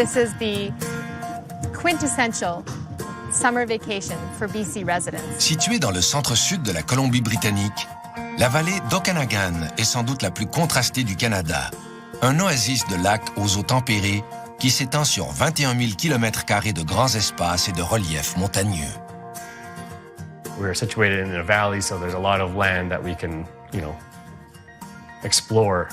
This is the quintessential summer vacation for BC residents. Située dans le centre-sud de la Colombie-Britannique, la vallée d'Okanagan est sans doute la plus contrastée du Canada. Un oasis de lacs aux eaux tempérées qui s'étend sur 21 000 km² de grands espaces et de reliefs montagneux. We're situated in a valley, so there's a lot of land that we can, explore.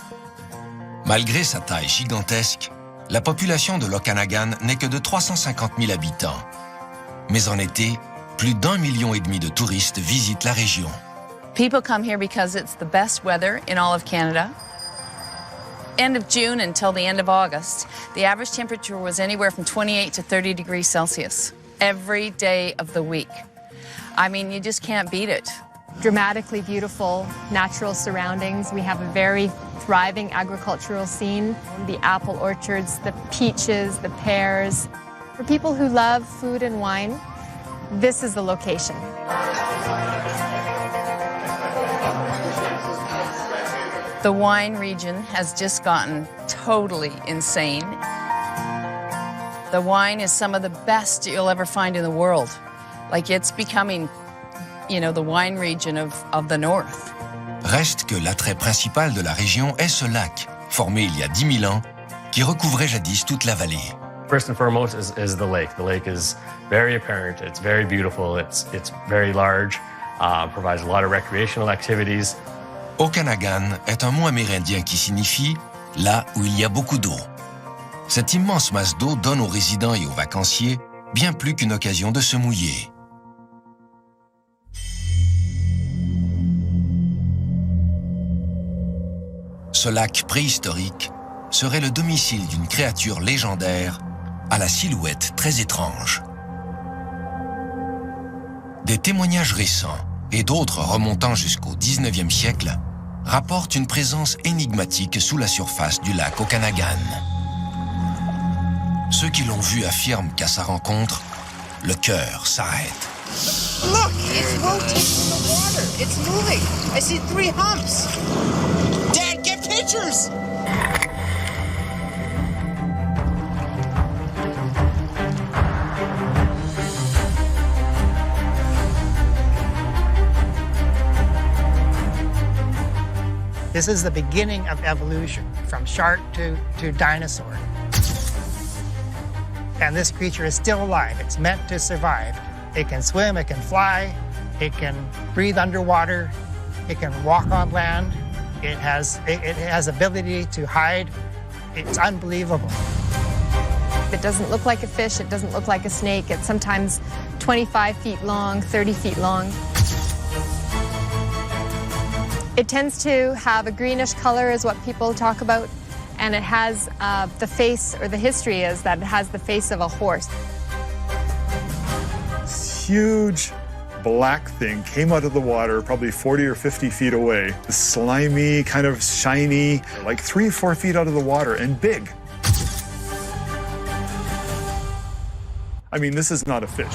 Malgré sa taille gigantesque, la population de l'Okanagan n'est que de 350 000 habitants. Mais en été, plus d'1,5 million de touristes visitent la région. People come here because it's the best weather in all of Canada. End of June until the end of August, the average temperature was anywhere from 28 to 30 degrees Celsius every day of the week. I mean, you just can't beat it. Dramatically beautiful natural surroundings. We have a very thriving agricultural scene. The apple orchards, the peaches, the pears. For people who love food and wine, this is the location. The wine region has just gotten totally insane. The wine is some of the best you'll ever find in the world. Like, it's becoming, the wine region of the north. Reste que l'attrait principal de la région est ce lac, formé il y a 10 000 ans, qui recouvrait jadis toute la vallée. First and foremost is the lake. The lake is very apparent. It's very beautiful. It's very large. Provides a lot of recreational activities. Okanagan est un mot amérindien qui signifie « là où il y a beaucoup d'eau ». Cette immense masse d'eau donne aux résidents et aux vacanciers bien plus qu'une occasion de se mouiller. Ce lac préhistorique serait le domicile d'une créature légendaire à la silhouette très étrange. Des témoignages récents et d'autres remontant jusqu'au 19e siècle rapportent une présence énigmatique sous la surface du lac Okanagan. Ceux qui l'ont vu affirment qu'à sa rencontre, le cœur s'arrête. Look, it's rotating in the water. It's moving. I see 3 humps. Dad, get pictures! This is the beginning of evolution, from shark to dinosaur. And this creature is still alive. It's meant to survive. It can swim, it can fly, it can breathe underwater, it can walk on land, it has ability to hide. It's unbelievable. It doesn't look like a fish, it doesn't look like a snake. It's sometimes 25 feet long, 30 feet long. It tends to have a greenish color is what people talk about, and it has the face, or the history is that it has the face of a horse. This huge black thing came out of the water probably 40 or 50 feet away. Slimy, kind of shiny, like 3 or 4 feet out of the water, and big. I mean, this is not a fish.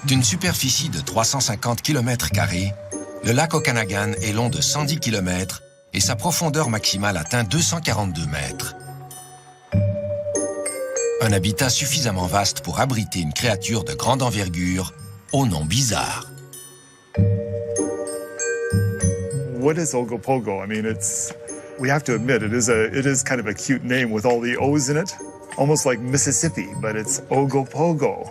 D'une superficie de 350 km², le lac Okanagan est long de 110 km et sa profondeur maximale atteint 242 mètres. Un habitat suffisamment vaste pour abriter une créature de grande envergure au nom bizarre. What is Ogopogo? I mean, we have to admit, it is kind of a cute name with all the O's in it. Almost like Mississippi, but it's Ogopogo.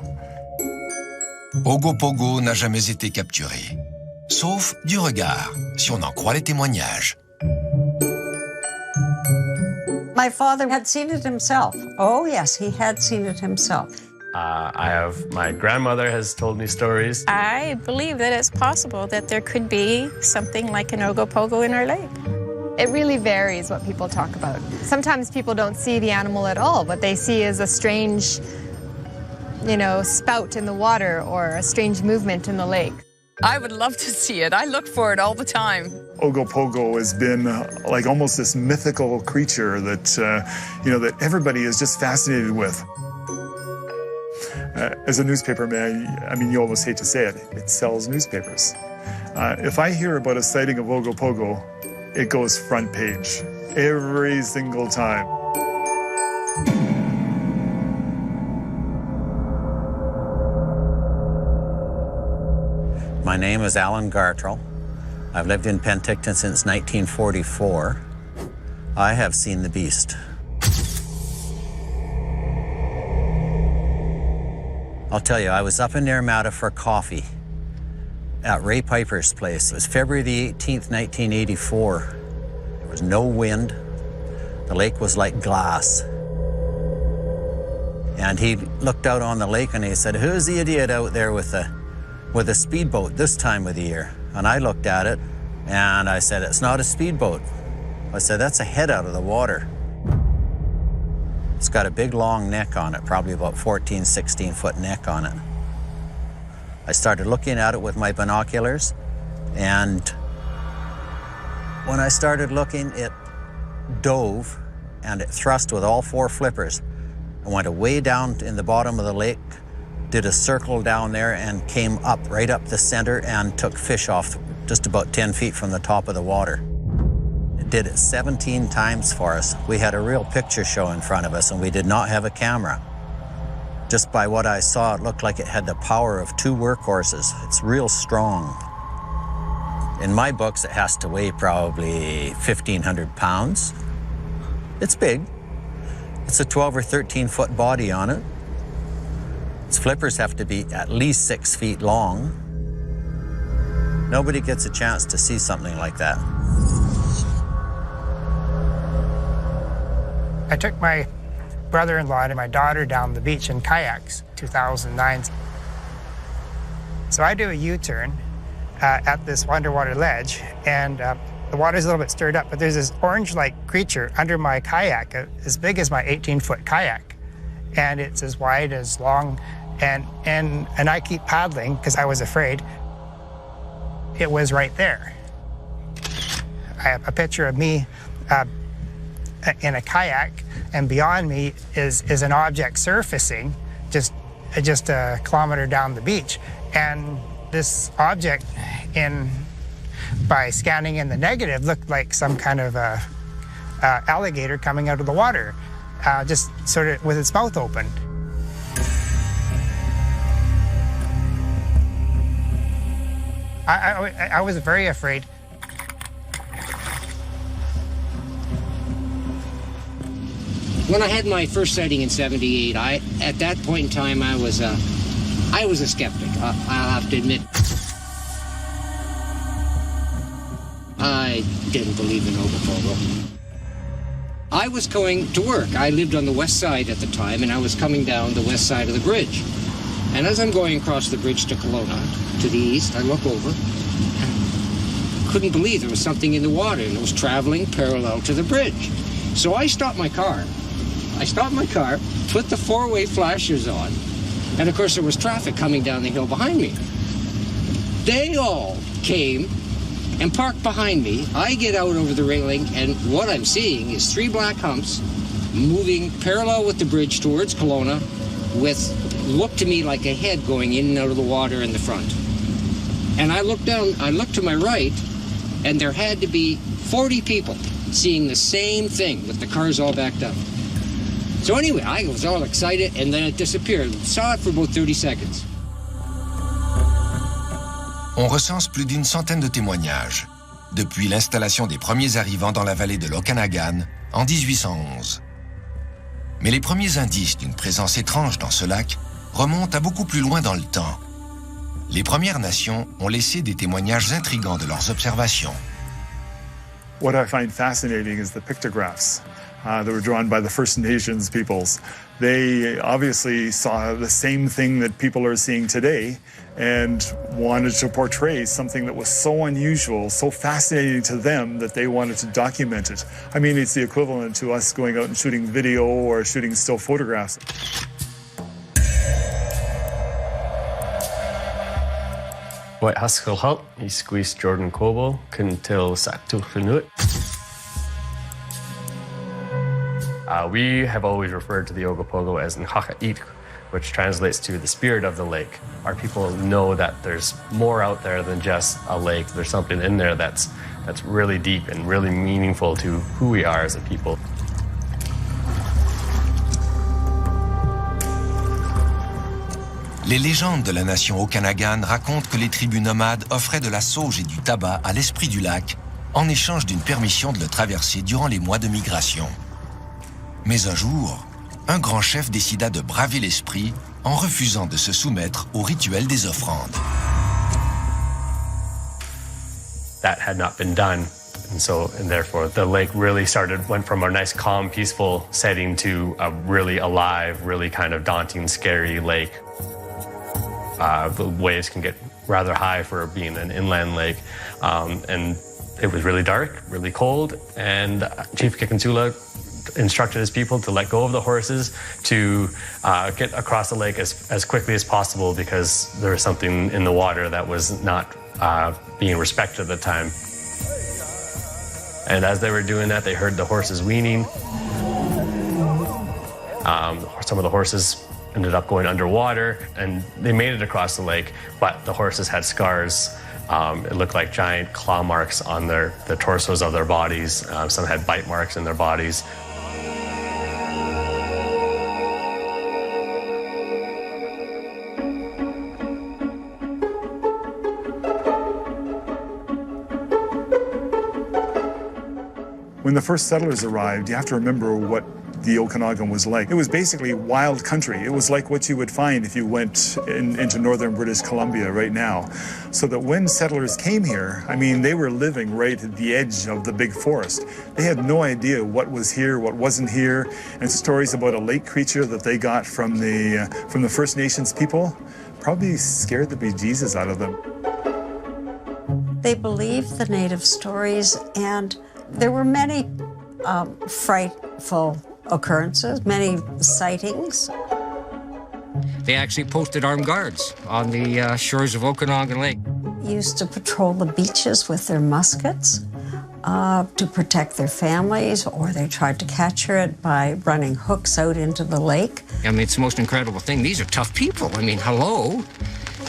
Ogopogo n'a jamais été capturé, sauf du regard, si on en croit les témoignages. My father had seen it himself. Oh, yes, he had seen it himself. My grandmother has told me stories. I believe that it's possible that there could be something like an Ogopogo in our lake. It really varies what people talk about. Sometimes people don't see the animal at all. What they see is a strange, spout in the water or a strange movement in the lake. I would love to see it. I look for it all the time. Ogopogo has been like almost this mythical creature that, that everybody is just fascinated with. As a newspaper man, I mean, you almost hate to say it, it sells newspapers. If I hear about a sighting of Ogopogo, it goes front page every single time. My name is Alan Gartrell. I've lived in Penticton since 1944. I have seen the beast. I'll tell you, I was up in Naramata for coffee at Ray Piper's place. It was February the 18th, 1984. There was no wind. The lake was like glass. And he looked out on the lake and he said, "Who's the idiot out there with a speedboat this time of the year?" And I looked at it and I said, "It's not a speedboat." I said, "That's a head out of the water." It's got a big long neck on it, probably about 14, 16-foot neck on it. I started looking at it with my binoculars, and when I started looking, it dove and it thrust with all four flippers and went way down in the bottom of the lake, did a circle down there and came up, right up the center, and took fish off just about 10 feet from the top of the water. It did it 17 times for us. We had a real picture show in front of us, and we did not have a camera. Just by what I saw, it looked like it had the power of 2 workhorses. It's real strong. In my books, it has to weigh probably 1,500 pounds. It's big. It's a 12 or 13-foot body on it. Its flippers have to be at least 6 feet long. Nobody gets a chance to see something like that. I took my brother-in-law and my daughter down the beach in kayaks, 2009. So I do a U-turn at this underwater ledge, and the water's a little bit stirred up, but there's this orange-like creature under my kayak, as big as my 18-foot kayak. And it's as wide, as long, and I keep paddling because I was afraid. It was right there. I have a picture of me in a kayak, and beyond me is an object surfacing just a kilometer down the beach. And this object, by scanning in the negative, looked like some kind of alligator coming out of the water, just sort of with its mouth open. I was very afraid. When I had my first sighting in '78, at that point in time, I was a skeptic. I'll have to admit. I didn't believe in Ogopogo. I was going to work. I lived on the west side at the time, and I was coming down the west side of the bridge. And as I'm going across the bridge to Kelowna, to the east, I look over. Couldn't believe there was something in the water, and it was traveling parallel to the bridge. So I stopped my car. Put the four-way flashers on, and of course there was traffic coming down the hill behind me. They all came and parked behind me. I get out over the railing, and what I'm seeing is 3 black humps moving parallel with the bridge towards Kelowna, with looked to me like a head going in and out of the water in the front. And I looked down, I looked to my right, and there had to be 40 people seeing the same thing with the cars all backed up. So anyway, I was all excited, and then it disappeared. Saw it for about 30 seconds. On recense plus d'une centaine de témoignages, depuis l'installation des premiers arrivants dans la vallée de l'Okanagan en 1811. Mais les premiers indices d'une présence étrange dans ce lac remontent à beaucoup plus loin dans le temps. Les Premières Nations ont laissé des témoignages intrigants de leurs observations. What I find fascinating is the pictographs that were drawn by the First Nations peoples. They obviously saw the same thing that people are seeing today and wanted to portray something that was so unusual, so fascinating to them that they wanted to document it. I mean, it's the equivalent to us going out and shooting video or shooting still photographs. What Haskell Halt, he squeezed Jordan Kobo, Kuntil Saktuchinut. We have always referred to the Ogopogo as Nhaka'it, which translates to the spirit of the lake. Our people know that there's more out there than just a lake. There's something in there that's really deep and really meaningful to who we are as a people. Les légendes de la nation Okanagan racontent que les tribus nomades offraient de la sauge et du tabac à l'esprit du lac en échange d'une permission de le traverser durant les mois de migration. Mais un jour, un grand chef décida de braver l'esprit en refusant de se soumettre au rituel des offrandes. That had not been done, and therefore the lake really went from a nice, calm, peaceful setting to a really alive, really kind of daunting, scary lake. The waves can get rather high for being an inland lake, and it was really dark, really cold, and Chief Kikunsula instructed his people to let go of the horses to get across the lake as quickly as possible because there was something in the water that was not being respected at the time. And as they were doing that, they heard the horses weaning. Some of the horses ended up going underwater, and they made it across the lake, but the horses had scars. It looked like giant claw marks on the torsos of their bodies. Some had bite marks in their bodies. When the first settlers arrived, you have to remember what the Okanagan was like. It was basically wild country. It was like what you would find if you went into northern British Columbia right now. So that when settlers came here, I mean, they were living right at the edge of the big forest. They had no idea what was here, what wasn't here, and stories about a lake creature that they got from the First Nations people probably scared the bejesus out of them. They believed the native stories, and there were many frightful occurrences, many sightings. They actually posted armed guards on the shores of Okanagan Lake. Used to patrol the beaches with their muskets to protect their families, or they tried to capture it by running hooks out into the lake. I mean, it's the most incredible thing. These are tough people. I mean, hello,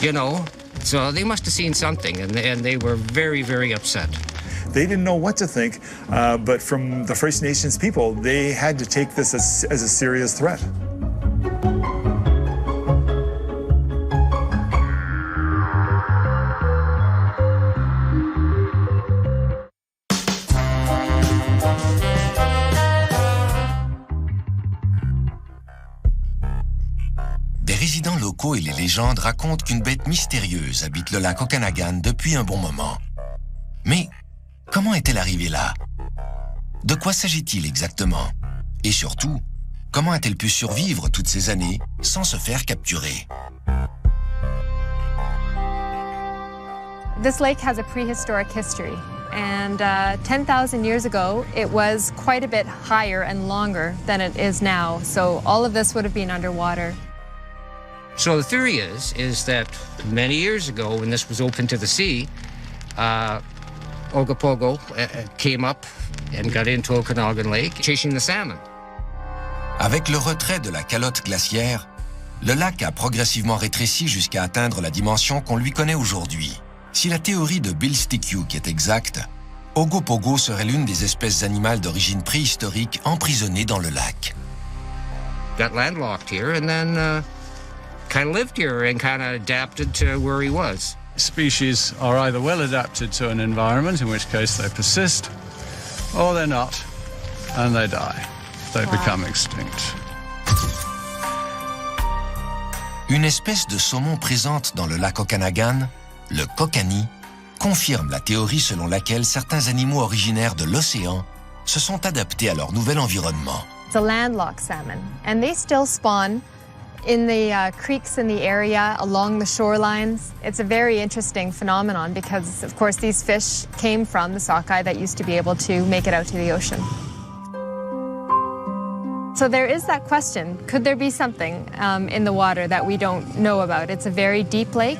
you know. So they must have seen something, and they were very, very upset. They didn't know what to think, but from the First Nations people, they had to take this as a serious threat. Des résidents locaux et les légendes racontent qu'une bête mystérieuse habite le lac Okanagan depuis un bon moment. Mais comment est-elle arrivée là? De quoi s'agit-il exactement? Et surtout, comment a-t-elle pu survivre toutes ces années sans se faire capturer? This lake has a prehistoric history, and 10,000 years ago, it was quite a bit higher and longer than it is now, so all of this would have been underwater. So the theory is that many years ago, when this was open to the sea, Ogopogo came up and got into Okanagan Lake, chasing the salmon. Avec le retrait de la calotte glaciaire, le lac a progressivement rétréci jusqu'à atteindre la dimension qu'on lui connaît aujourd'hui. Si la théorie de Bill Stikyuk est exacte, Ogopogo serait l'une des espèces animales d'origine préhistorique emprisonnées dans le lac. Got landlocked here and then kind of lived here and kind of adapted to where he was. Species are either well adapted to an environment, in which case they persist, or they're not, and they die. They become extinct. Une espèce de saumon présente dans le lac Okanagan, le kokanee, confirme la théorie selon laquelle certains animaux originaires de l'océan se sont adaptés à leur nouvel environnement. It's a landlocked salmon, and they still spawn in the creeks in the area, along the shorelines. It's a very interesting phenomenon because, of course, these fish came from the sockeye that used to be able to make it out to the ocean. So there is that question, could there be something in the water that we don't know about? It's a very deep lake.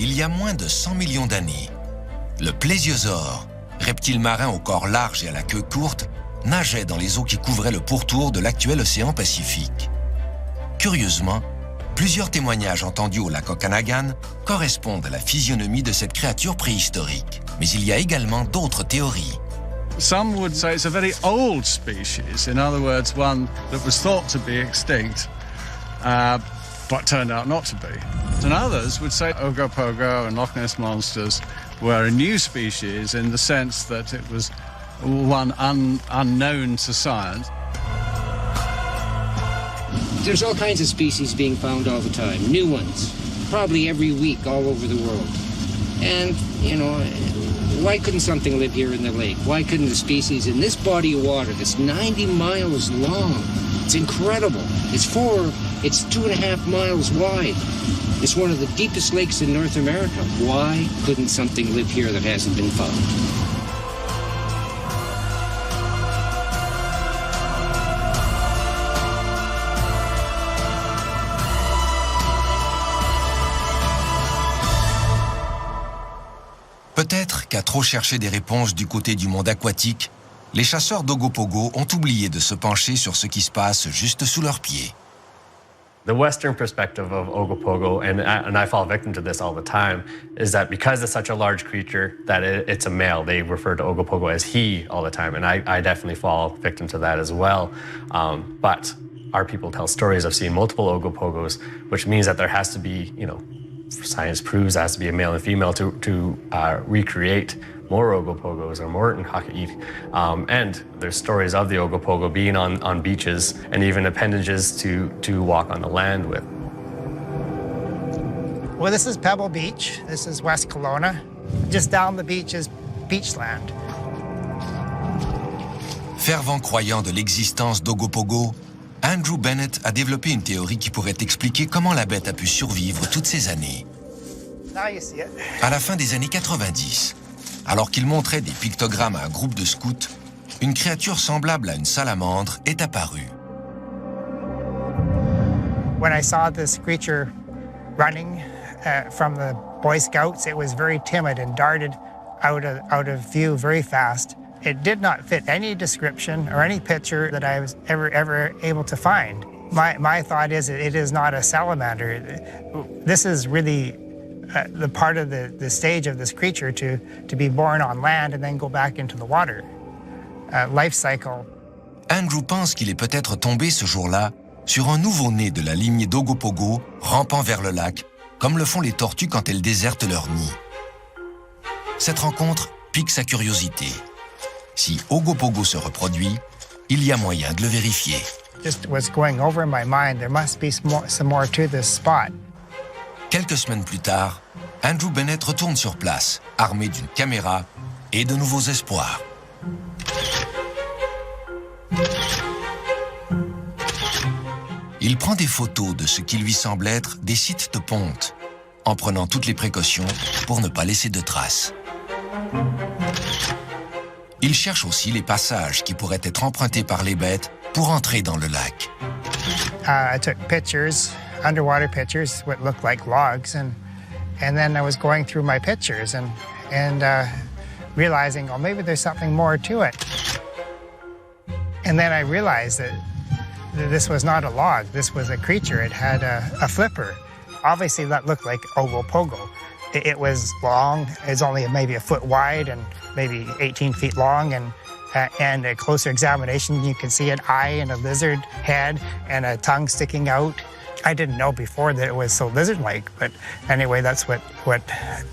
il y a moins de 100 millions d'années, le plésiosaure, reptile marin au corps large et à la queue courte, nageait dans les eaux qui couvraient le pourtour de l'actuel océan Pacifique. Curieusement, plusieurs témoignages entendus au lac Okanagan correspondent à la physionomie de cette créature préhistorique. Mais il y a également d'autres théories. Some would say it's a very old species, in other words, one that was thought to be extinct, but turned out not to be. And others would say Ogopogo and Loch Ness monsters were a new species in the sense that it was one unknown to science. There's all kinds of species being found all the time, new ones, probably every week all over the world. And, you know, why couldn't something live here in the lake? Why couldn't a species in this body of water that's 90 miles long? It's incredible. It's 2.5 miles wide. It's one of the deepest lakes in North America. Why couldn't something live here that hasn't been found? Peut-être qu'à trop chercher des réponses du côté du monde aquatique, les chasseurs d'Ogopogo ont oublié de se pencher sur ce qui se passe juste sous leurs pieds. The Western perspective of Ogopogo, and I fall victim to this all the time, is that because it's such a large creature, that it's a male. They refer to Ogopogo as he all the time, and I definitely fall victim to that as well. But our people tell stories of seeing multiple Ogopogos, which means that there has to be, you know, science proves there has to be a male and female to recreate more Ogopogos or more Nkaka'it. And there's stories of the Ogopogo being on beaches and even appendages to walk on the land with. Well, this is Pebble Beach. This is West Kelowna. Just down the beach is beachland. Fervent croyant de l'existence d'Ogopogo, Andrew Bennett a développé une théorie qui pourrait expliquer comment la bête a pu survivre toutes ces années. Now you see it. À la fin des années 90, alors qu'il montrait des pictogrammes à un groupe de scouts, une créature semblable à une salamandre est apparue. When I saw this creature running from the Boy Scouts, it was very timid and darted out of view very fast. It did not fit any description or any picture that I was ever able to find. My thought is it is not a salamander. This is really the part of the stage of this creature to be born on land and then go back into the water. Life cycle. Andrew pense qu'il est peut-être tombé ce jour-là sur un nouveau-né de la lignée d'Ogopogo rampant vers le lac, comme le font les tortues quand elles désertent leur nid. Cette rencontre pique sa curiosité. Si Ogopogo se reproduit, il y a moyen de le vérifier. Just was going over in my mind, there must be some more to this spot. Quelques semaines plus tard, Andrew Bennett retourne sur place, armé d'une caméra et de nouveaux espoirs. Il prend des photos de ce qui lui semble être des sites de ponte, en prenant toutes les précautions pour ne pas laisser de traces. Il cherche aussi les passages qui pourraient être empruntés par les bêtes pour entrer dans le lac. I took pictures, underwater pictures, what looked like logs, and then I was going through my pictures and realizing, oh, maybe there's something more to it. And then I realized that this was not a log. This was a creature. It had a flipper. Obviously, that looked like Ogopogo. It was long. It's only maybe a foot wide and maybe 18 feet long. And a closer examination, you can see an eye and a lizard head and a tongue sticking out. I didn't know before that it was so lizard-like, but anyway, that's what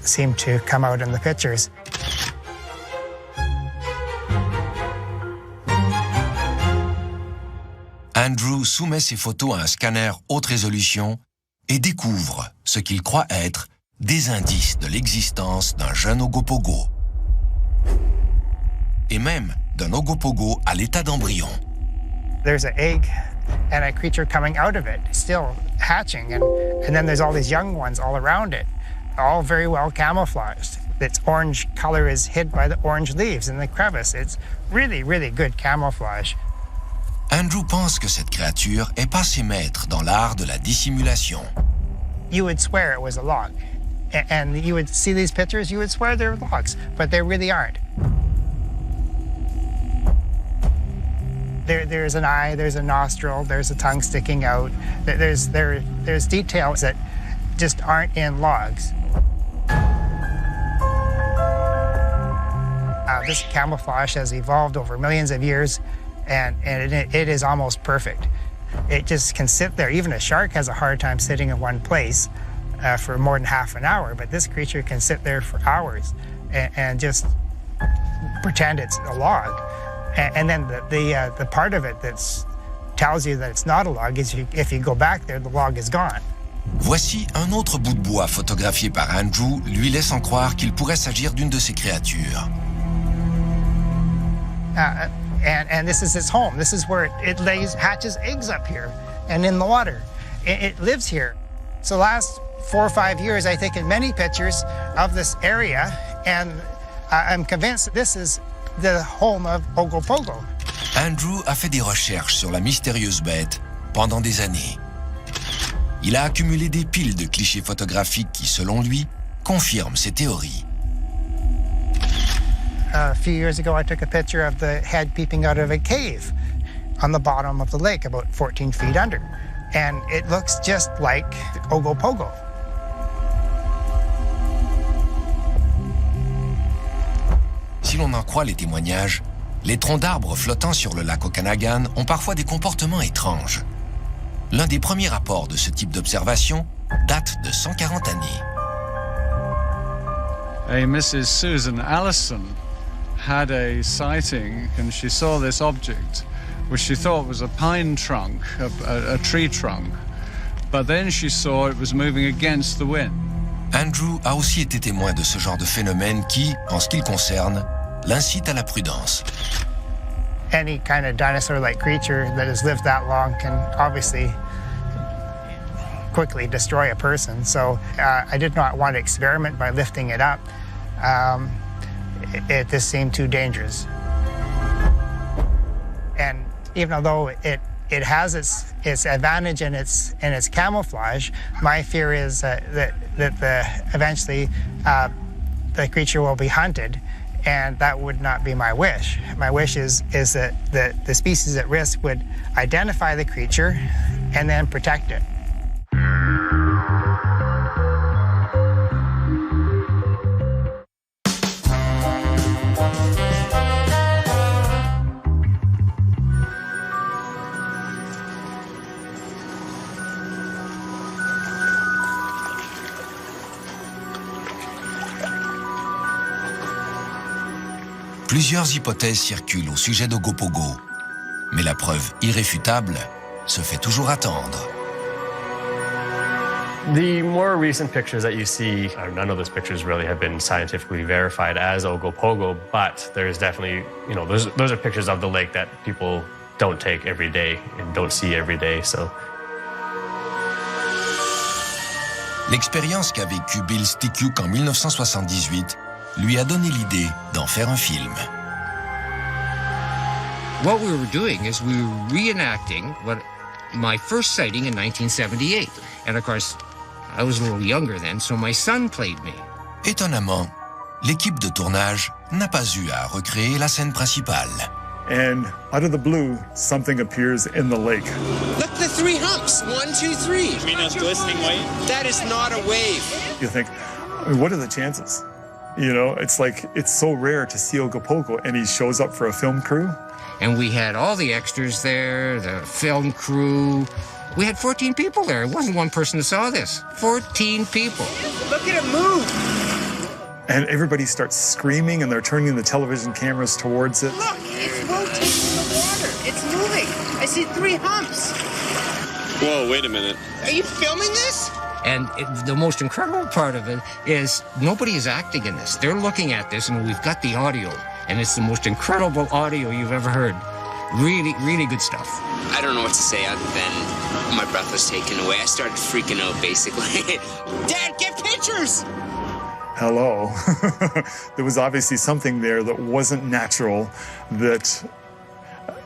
seemed to come out in the pictures. Andrew soumet ses photos à un scanner haute résolution et découvre ce qu'il croit être des indices de l'existence d'un jeune Ogopogo. Et même d'un Ogopogo à l'état d'embryon. There's an egg and a creature coming out of it, still hatching, and then there's all these young ones all around it, all very well camouflaged. Its orange color is hid by the orange leaves in the crevice. It's really, really good camouflage. Andrew pense que cette créature est passée maître dans l'art de la dissimulation. You would swear it was a log. And you would see these pictures, you would swear they're logs, but they really aren't. There's an eye, there's a nostril, there's a tongue sticking out. There's details that just aren't in logs. This camouflage has evolved over millions of years, and it is almost perfect. It just can sit there. Even a shark has a hard time sitting in one place for more than half an hour, but this creature can sit there for hours and just pretend it's a log. And then the part of it that tells you that it's not a log is if you go back there, the log is gone. Voici un autre bout de bois photographié par Andrew, lui laissant croire qu'il pourrait s'agir d'une de ces créatures. And this is its home. This is where it hatches eggs up here and in the water. It lives here. So the last 4 or 5 years, I taken many pictures of this area, and I'm convinced that this is the home of Ogopogo. Andrew a fait des recherches sur la mystérieuse bête pendant des années. Il a accumulé des piles de clichés photographiques qui, selon lui, confirment ses théories. A few years ago, I took a picture of the head peeping out of a cave on the bottom of the lake, about 14 feet under. And it looks just like Ogopogo. Si l'on en croit les témoignages, les troncs d'arbres flottant sur le lac Okanagan ont parfois des comportements étranges. L'un des premiers rapports de ce type d'observation date de 140 années. A Mrs. Susan Allison had a sighting, and she saw this object, which she thought was a pine trunk, a tree trunk, but then she saw it was moving against the wind. Andrew a aussi été témoin de ce genre de phénomène qui, en ce qui le concerne, l'incite à la prudence. Any kind of dinosaur-like creature that has lived that long can obviously quickly destroy a person. So I did not want to experiment by lifting it up. It just seemed too dangerous. And even though it has its advantage in its camouflage, my fear is that eventually the creature will be hunted, and that would not be my wish. My wish is that the species at risk would identify the creature and then protect it. Plusieurs hypothèses circulent au sujet d'Ogopogo, mais la preuve irréfutable se fait toujours attendre. The more recent pictures that you see, none of those pictures really have been scientifically verified as Ogopogo, but there's definitely, those are pictures of the lake that people don't take every day and don't see every day, so. L'expérience qu'a vécue Bill Stikyuk en 1978 lui a donné l'idée d'en faire un film. What we were doing is we were reenacting my first sighting in 1978. And of course, I was a little younger then, so my son played me. Étonnamment, l'équipe de tournage n'a pas eu à recréer la scène principale. And out of the blue, something appears in the lake. Look, the 3 humps. 1, 2, 3. You mean those glistening white? That is not a wave. You think, what are the chances? It's like, it's so rare to see Ogopogo, and he shows up for a film crew. And we had all the extras there, the film crew. We had 14 people there. It wasn't one person that saw this. 14 people. Look at it move. And everybody starts screaming, and they're turning the television cameras towards it. Look, it's rotating in the water. It's moving. I see 3 humps. Whoa, wait a minute. Are you filming this? And the most incredible part of it is nobody is acting in this. They're looking at this, and we've got the audio. And it's the most incredible audio you've ever heard. Really, really good stuff. I don't know what to say other than my breath was taken away. I started freaking out, basically. Dad, get pictures! Hello. There was obviously something there that wasn't natural, that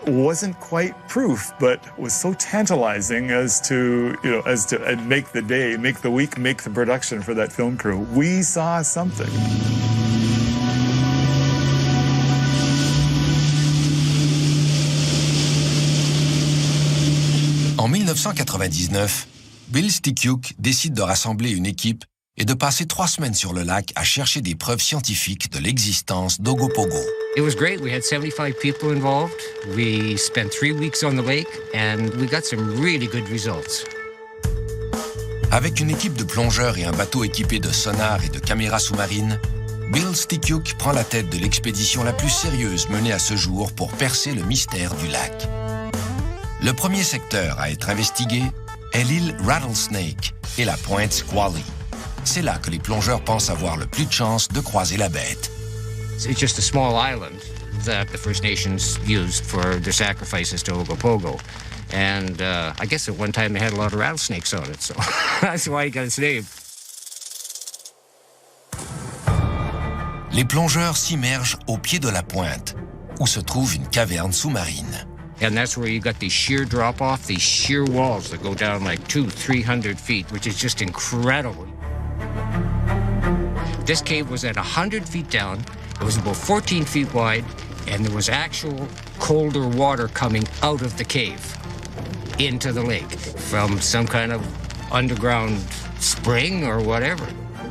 wasn't quite proof, but was so tantalizing as to make the day, make the week, make the production for that film crew. We saw something. En 1999, Bill Stikyuk décide de rassembler une équipe et de passer 3 semaines sur le lac à chercher des preuves scientifiques de l'existence d'Ogopogo. It was great. We had 75 people involved. We spent 3 weeks on the lake, and we got some really good results. Avec une équipe de plongeurs et un bateau équipé de sonars et de caméras sous-marines, Bill Stikyuk prend la tête de l'expédition la plus sérieuse menée à ce jour pour percer le mystère du lac. Le premier secteur à être investigué est l'île Rattlesnake et la pointe Squally. C'est là que les plongeurs pensent avoir le plus de chances de croiser la bête. It's just a small island that the First Nations used for their sacrifices to Ogopogo. And I guess at one time they had a lot of rattlesnakes on it, so that's why it got its name. Les plongeurs s'immergent au pied de la pointe, où se trouve une caverne sous-marine. And that's where you got these sheer drop-off, these sheer walls that go down like 200-300 feet, which is just incredible. This cave was at 100 feet down, it was about 14 feet wide, and there was actual colder water coming out of the cave into the lake from some kind of underground spring or whatever.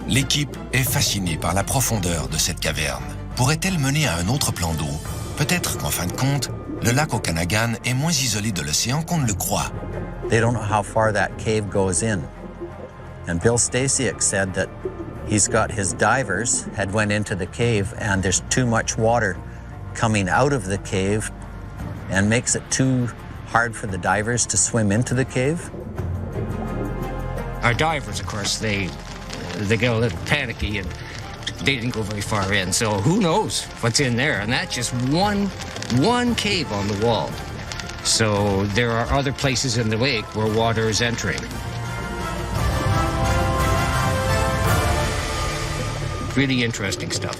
L'équipe est fascinée par la profondeur de cette caverne. Pourrait-elle mener à un autre plan d'eau? Peut-être qu'en fin de compte, le lac Okanagan est moins isolé de l'océan qu'on ne le croit. They don't know how far that cave goes in. And Bill Stasiuk said that he's got his divers had went into the cave and there's too much water coming out of the cave and makes it too hard for the divers to swim into the cave. Our divers, of course, they get a little panicky and they didn't go very far in, so who knows what's in there? And that's just one cave on the wall. So there are other places in the lake where water is entering. Really interesting stuff.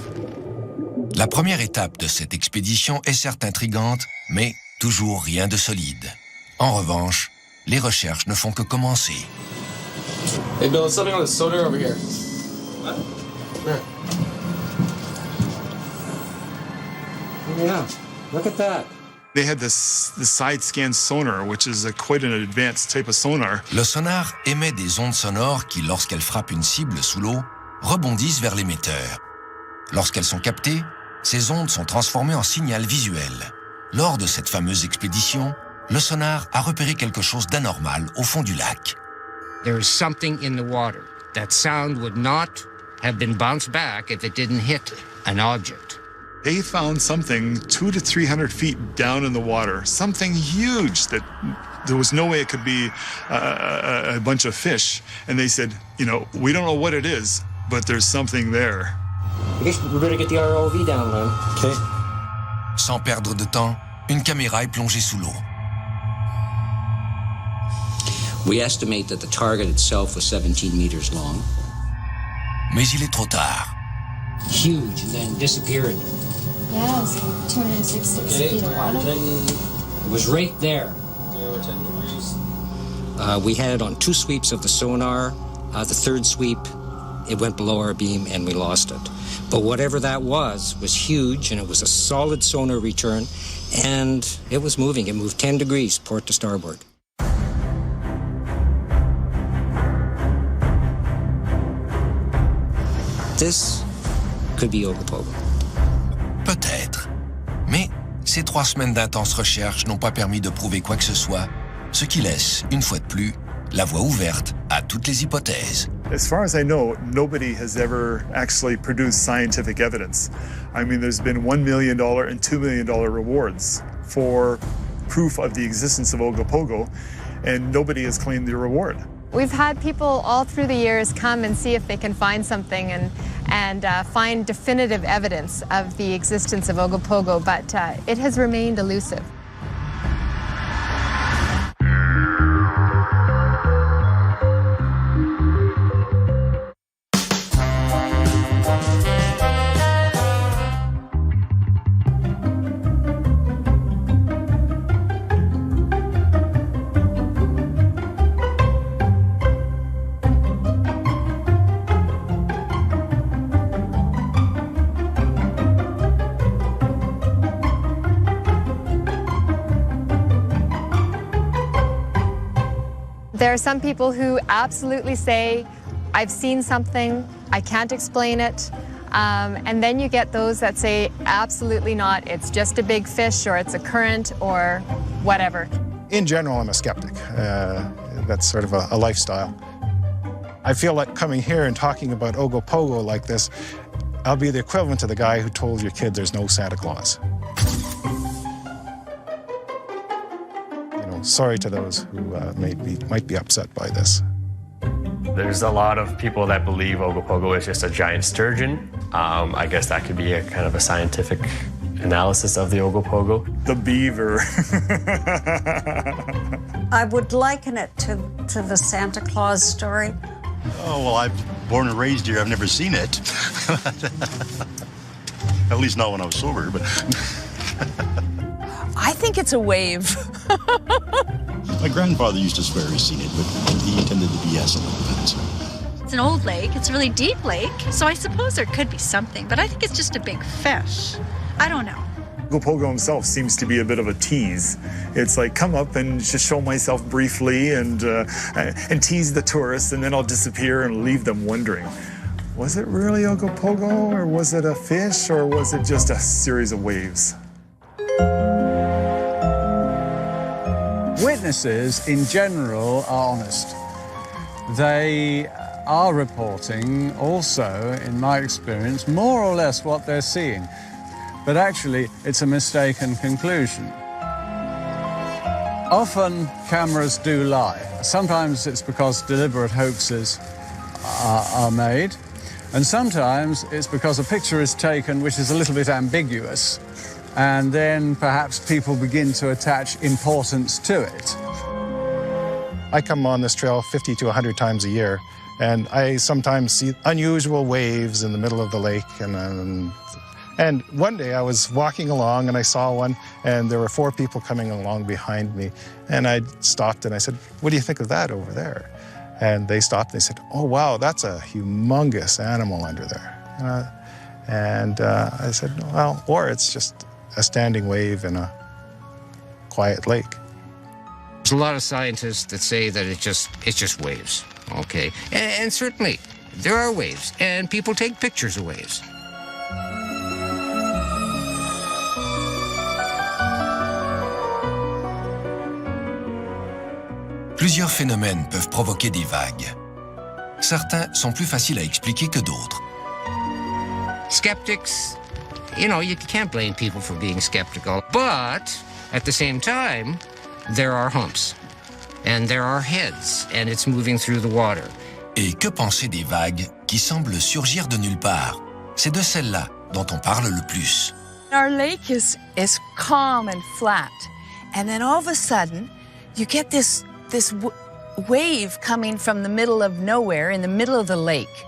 La première étape de cette expédition est certes intrigante, mais toujours rien de solide. En revanche, les recherches ne font que commencer. Hey Bill, there's something on the sonar over here. What? Here. Yeah, look at that. They had this side scan sonar, which is quite an advanced type of sonar. Le sonar émet des ondes sonores qui, lorsqu'elles frappent une cible sous l'eau, rebondissent vers l'émetteur. Lorsqu'elles sont captées, ces ondes sont transformées en signal visuel. Lors de cette fameuse expédition, le sonar a repéré quelque chose d'anormal au fond du lac. There is something in the water. That sound would not have been bounced back if it didn't hit an object. They found something 200 to 300 feet down in the water, something huge that there was no way it could be a bunch of fish. And they said, we don't know what it is, but there's something there. I guess we better get the ROV down, Lynn. Okay. Sans perdre de temps, une caméra est plongée sous l'eau. We estimate that the target itself was 17 meters long. Mais il est trop tard. Huge, and then disappeared. Yeah, it was like 266 feet of water. It was right there. Yeah, we're 10 degrees. We had it on 2 sweeps of the sonar. The third sweep, it went below our beam and we lost it. But whatever that was huge, and it was a solid sonar return, and it was moving. It moved 10 degrees, port to starboard. This could be Ogopogo. Peut-être. Mais ces 3 semaines d'intenses recherches n'ont pas permis de prouver quoi que ce soit, ce qui laisse, une fois de plus, la voie ouverte à toutes les hypothèses. As far as I know, nobody has ever actually produced scientific evidence. I mean, there's been $1 million and $2 million rewards for proof of the existence of Ogopogo, and nobody has claimed the reward. We've had people all through the years come and see if they can find something and find definitive evidence of the existence of Ogopogo, but it has remained elusive. There are some people who absolutely say, I've seen something, I can't explain it. And then you get those that say, absolutely not, it's just a big fish, or it's a current, or whatever. In general, I'm a skeptic. That's sort of a lifestyle. I feel like coming here and talking about Ogopogo like this, I'll be the equivalent to the guy who told your kid there's no Santa Claus. Sorry to those who might be upset by this. There's a lot of people that believe Ogopogo is just a giant sturgeon. I guess that could be a kind of a scientific analysis of the Ogopogo. The beaver. I would liken it to the Santa Claus story. Oh, well, I'm born and raised here. I've never seen it. At least not when I was sober, but... I think it's a wave. My grandfather used to swear he's seen it, but he tended to BS a little bit. So. It's an old lake. It's a really deep lake. So I suppose there could be something, but I think it's just a big fish. I don't know. Ogopogo himself seems to be a bit of a tease. It's like, come up and just show myself briefly and tease the tourists, and then I'll disappear and leave them wondering, was it really Ogopogo, or was it a fish, or was it just a series of waves? Witnesses, in general, are honest. They are reporting also, in my experience, more or less what they're seeing. But actually, it's a mistaken conclusion. Often, cameras do lie. Sometimes it's because deliberate hoaxes are made, and sometimes it's because a picture is taken which is a little bit ambiguous, and then perhaps people begin to attach importance to it. I come on this trail 50 to 100 times a year, and I sometimes see unusual waves in the middle of the lake. And one day I was walking along and I saw one, and there were 4 people coming along behind me. And I stopped and I said, what do you think of that over there? And they stopped and they said, oh, wow, that's a humongous animal under there. I said, well, or it's just a standing wave in a quiet lake. There's a lot of scientists that say that it's just waves, okay? And certainly, there are waves, and people take pictures of waves. Plusieurs phénomènes peuvent provoquer des vagues. Certains sont plus faciles à expliquer que d'autres. Skeptics, you know, you can't blame people for being skeptical, but at the same time, there are humps, and there are heads, and it's moving through the water. Et que penser des vagues qui semblent surgir de nulle part? C'est de celles-là dont on parle le plus. Our lake is calm and flat, and then all of a sudden, you get this wave coming from the middle of nowhere in the middle of the lake.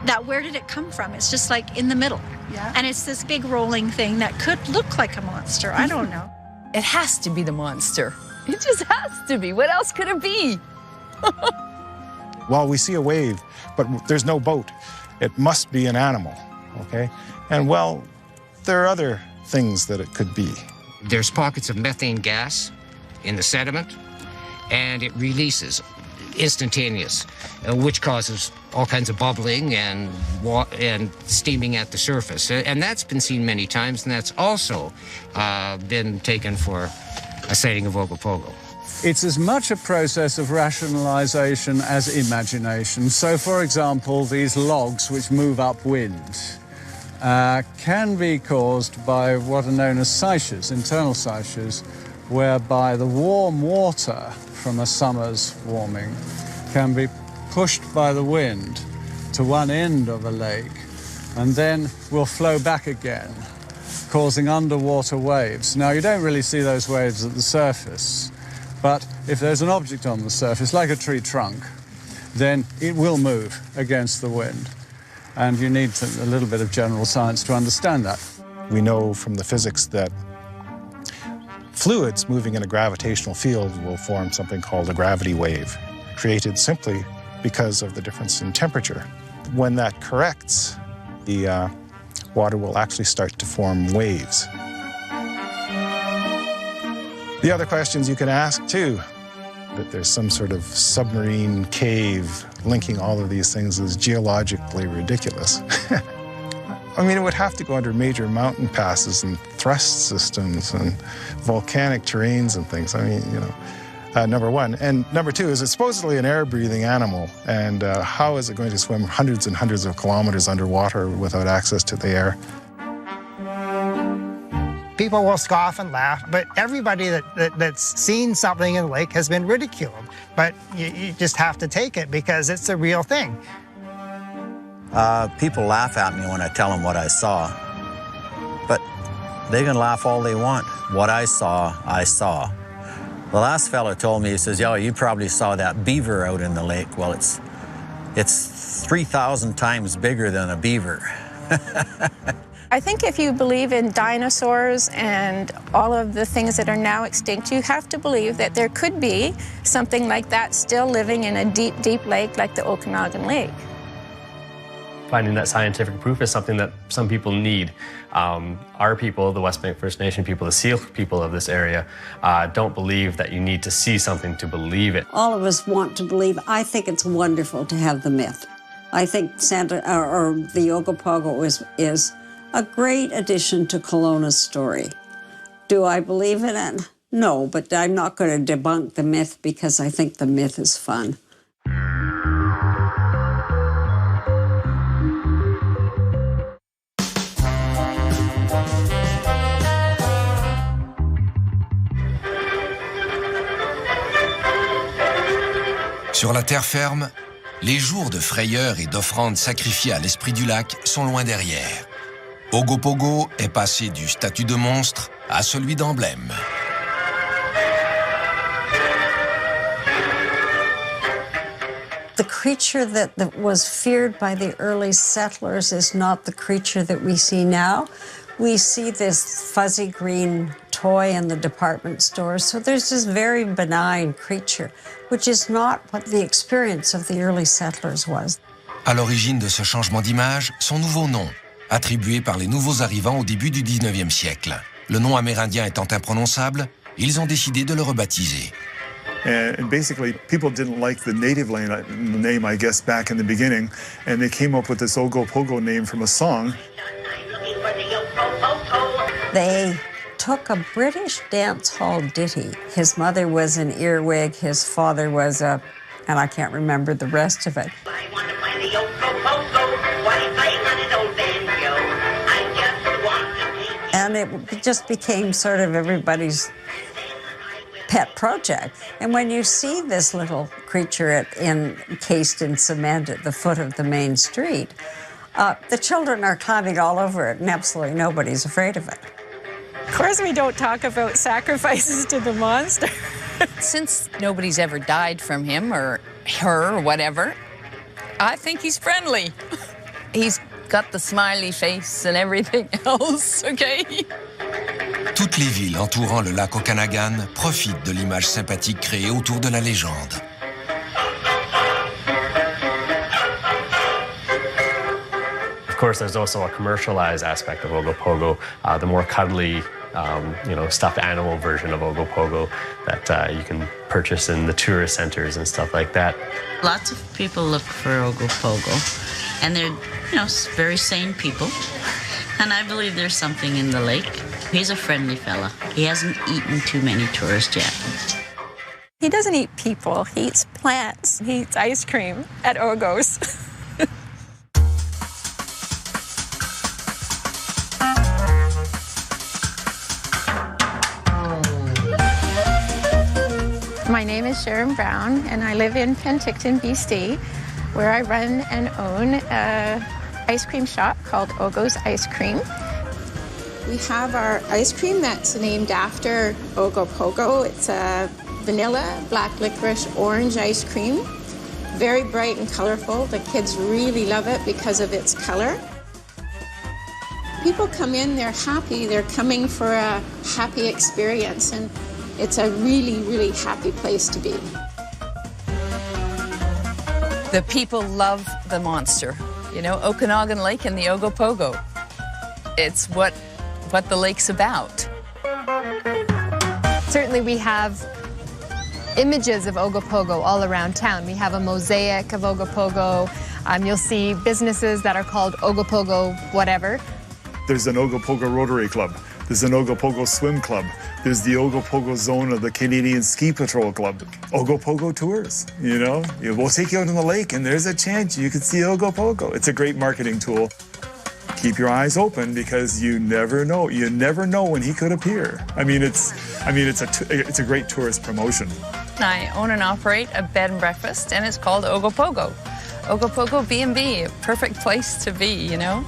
Now, where did it come from? It's just like in the middle. Yeah. And it's this big rolling thing that could look like a monster. I don't know. It has to be the monster. It just has to be. What else could it be? Well, we see a wave, but there's no boat. It must be an animal, okay? And, well, there are other things that it could be. There's pockets of methane gas in the sediment, and it releases instantaneous, which causes all kinds of bubbling and steaming at the surface. And that's been seen many times, and that's also been taken for a sighting of Ogopogo. It's as much a process of rationalization as imagination. So, for example, these logs which move upwind can be caused by what are known as seiches, internal seiches, whereby the warm water from a summer's warming can be pushed by the wind to one end of a lake and then will flow back again, causing underwater waves. Now, you don't really see those waves at the surface, but if there's an object on the surface, like a tree trunk, then it will move against the wind. And you need a little bit of general science to understand that. We know from the physics that fluids moving in a gravitational field will form something called a gravity wave, created simply because of the difference in temperature. When that corrects, the water will actually start to form waves. The other questions you can ask, too. that there's some sort of submarine cave linking all of these things is geologically ridiculous. I mean, it would have to go under major mountain passes and thrust systems and volcanic terrains and things. I mean, you know, number one. And number two is it's supposedly an air-breathing animal, and how is it going to swim hundreds and hundreds of kilometers underwater without access to the air? People will scoff and laugh, but everybody that's seen something in the lake has been ridiculed. But you just have to take it because it's a real thing. People laugh at me when I tell them what I saw, but they can laugh all they want. What I saw, I saw. The last fellow told me, he says, "Yo, you probably saw that beaver out in the lake." Well, it's 3,000 times bigger than a beaver. I think if you believe in dinosaurs and all of the things that are now extinct, you have to believe that there could be something like that still living in a deep, deep lake like the Okanagan Lake. Finding that scientific proof is something that some people need. Our people, the West Bank First Nation people, the Seal people of this area, don't believe that you need to see something to believe it. All of us want to believe. I think it's wonderful to have the myth. I think Santa or the Ogopogo is a great addition to Kelowna's story. Do I believe in it? No, but I'm not going to debunk the myth because I think the myth is fun. Sur la terre ferme, les jours de frayeur et d'offrandes sacrifiées à l'esprit du lac sont loin derrière. Ogopogo est passé du statut de monstre à celui d'emblème. The creature that was feared by the early settlers is not the creature that we see now. We see this fuzzy green toy in the department stores, so there's this very benign creature, which is not what the experience of the early settlers was. À l'origine de ce changement d'image, son nouveau nom, attribué par les nouveaux arrivants au début du 19e siècle. Le nom amérindien étant imprononçable, ils ont décidé de le rebaptiser. And basically, people didn't like the native name, I guess, back in the beginning, and they came up with this Ogopogo name from a song. They took a British dance hall ditty. His mother was an earwig, his father was and I can't remember the rest of it. And it just became sort of everybody's pet project. And when you see this little creature encased in cement at the foot of the main street, the children are climbing all over it and absolutely nobody's afraid of it. Of course we don't talk about sacrifices to the monster. Since nobody's ever died from him or her or whatever, I think he's friendly. He's got the smiley face and everything else, okay? Toutes les villes entourant le lac Okanagan profitent de l'image sympathique créée autour de la légende. Of course, there's also a commercialized aspect of Ogopogo, the more cuddly, stuffed animal version of Ogopogo that you can purchase in the tourist centers and stuff like that. Lots of people look for Ogopogo, and they're, very sane people. And I believe there's something in the lake. He's a friendly fella. He hasn't eaten too many tourists yet. He doesn't eat people, he eats plants. He eats ice cream at Ogo's. My name is Sharon Brown, and I live in Penticton, BC, where I run and own an ice cream shop called Ogo's Ice Cream. We have our ice cream that's named after Ogopogo. It's a vanilla, black licorice, orange ice cream. Very bright and colorful. The kids really love it because of its color. People come in, they're happy. They're coming for a happy experience, and it's a really, really happy place to be. The people love the monster. Okanagan Lake and the Ogopogo. It's what the lake's about. Certainly we have images of Ogopogo all around town. We have a mosaic of Ogopogo. You'll see businesses that are called Ogopogo whatever. There's an Ogopogo Rotary Club. There's an Ogopogo Swim Club. There's the Ogopogo Zone of the Canadian Ski Patrol Club. Ogopogo tours, you know? We'll take you out on the lake and there's a chance you can see Ogopogo. It's a great marketing tool. Keep your eyes open because you never know. You never know when he could appear. It's a great tourist promotion. I own and operate a bed and breakfast, and it's called Ogopogo. Ogopogo B&B, a perfect place to be, you know?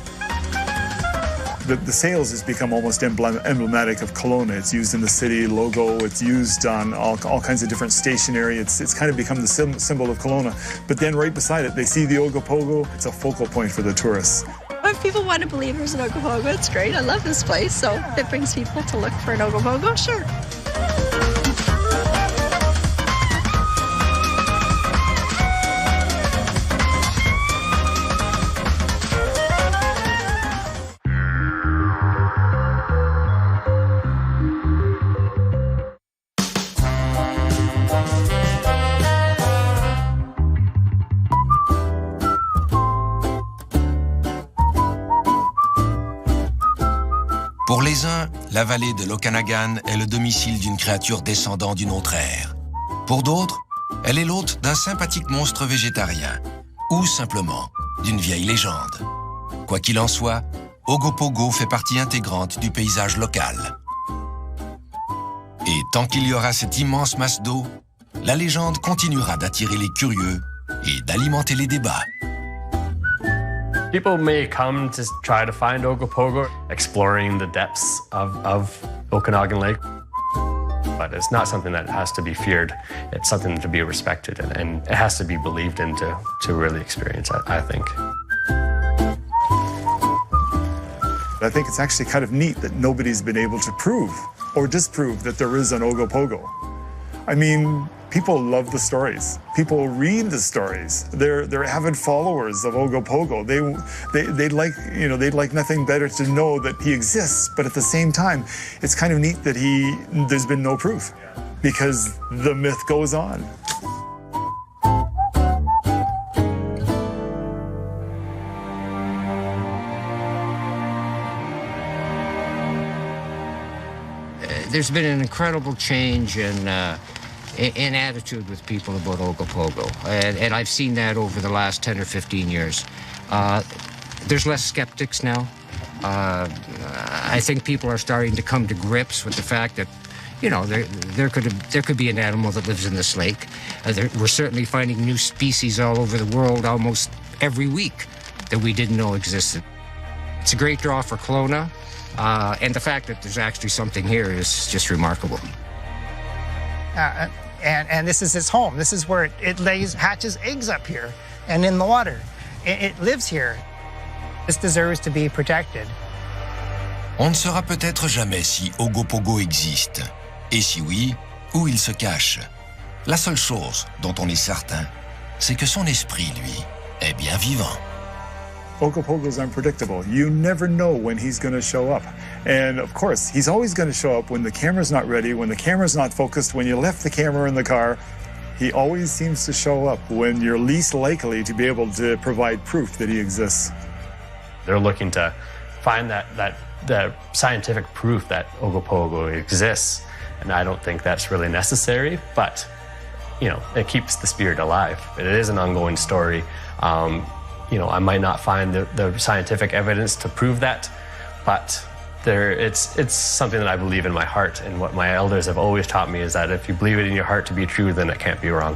The sails has become almost emblematic of Kelowna. It's used in the city logo. It's used on all kinds of different stationery. It's kind of become the symbol of Kelowna. But then right beside it, they see the Ogopogo. It's a focal point for the tourists. If people want to believe there's an Ogopogo, it's great. I love this place, so if it brings people to look for an Ogopogo, sure. Pour les uns, la vallée de l'Okanagan est le domicile d'une créature descendant d'une autre ère. Pour d'autres, elle est l'hôte d'un sympathique monstre végétarien, ou simplement d'une vieille légende. Quoi qu'il en soit, Ogopogo fait partie intégrante du paysage local. Et tant qu'il y aura cette immense masse d'eau, la légende continuera d'attirer les curieux et d'alimenter les débats. People may come to try to find Ogopogo, exploring the depths of Okanagan Lake. But it's not something that has to be feared. It's something to be respected, and it has to be believed in to really experience it, I think. I think it's actually kind of neat that nobody's been able to prove or disprove that there is an Ogopogo. I mean, people love the stories. People read the stories. They're avid followers of Ogopogo. They'd like nothing better to know that he exists, but at the same time, it's kind of neat that there's been no proof because the myth goes on. There's been an incredible change in attitude with people about Ogopogo, and I've seen that over the last 10 or 15 years. There's less skeptics now. I think people are starting to come to grips with the fact that, you know, there could be an animal that lives in this lake. We're certainly finding new species all over the world almost every week that we didn't know existed. It's a great draw for Kelowna, and the fact that there's actually something here is just remarkable. And this is its home. This is where it hatches eggs up here and in the water. It lives here. This deserves to be protected. On ne saura peut-être jamais si Ogopogo existe. Et si oui, où il se cache. La seule chose dont on est certain, c'est que son esprit, lui, est bien vivant. Ogopogo's unpredictable. You never know when he's going to show up. And of course, he's always going to show up when the camera's not ready, when the camera's not focused, when you left the camera in the car. He always seems to show up when you're least likely to be able to provide proof that he exists. They're looking to find the scientific proof that Ogopogo exists, and I don't think that's really necessary, but you know, it keeps the spirit alive. It is an ongoing story. You know, I might not find the scientific evidence to prove that, but it's something that I believe in my heart, and what my elders have always taught me is that if you believe it in your heart to be true, then it can't be wrong.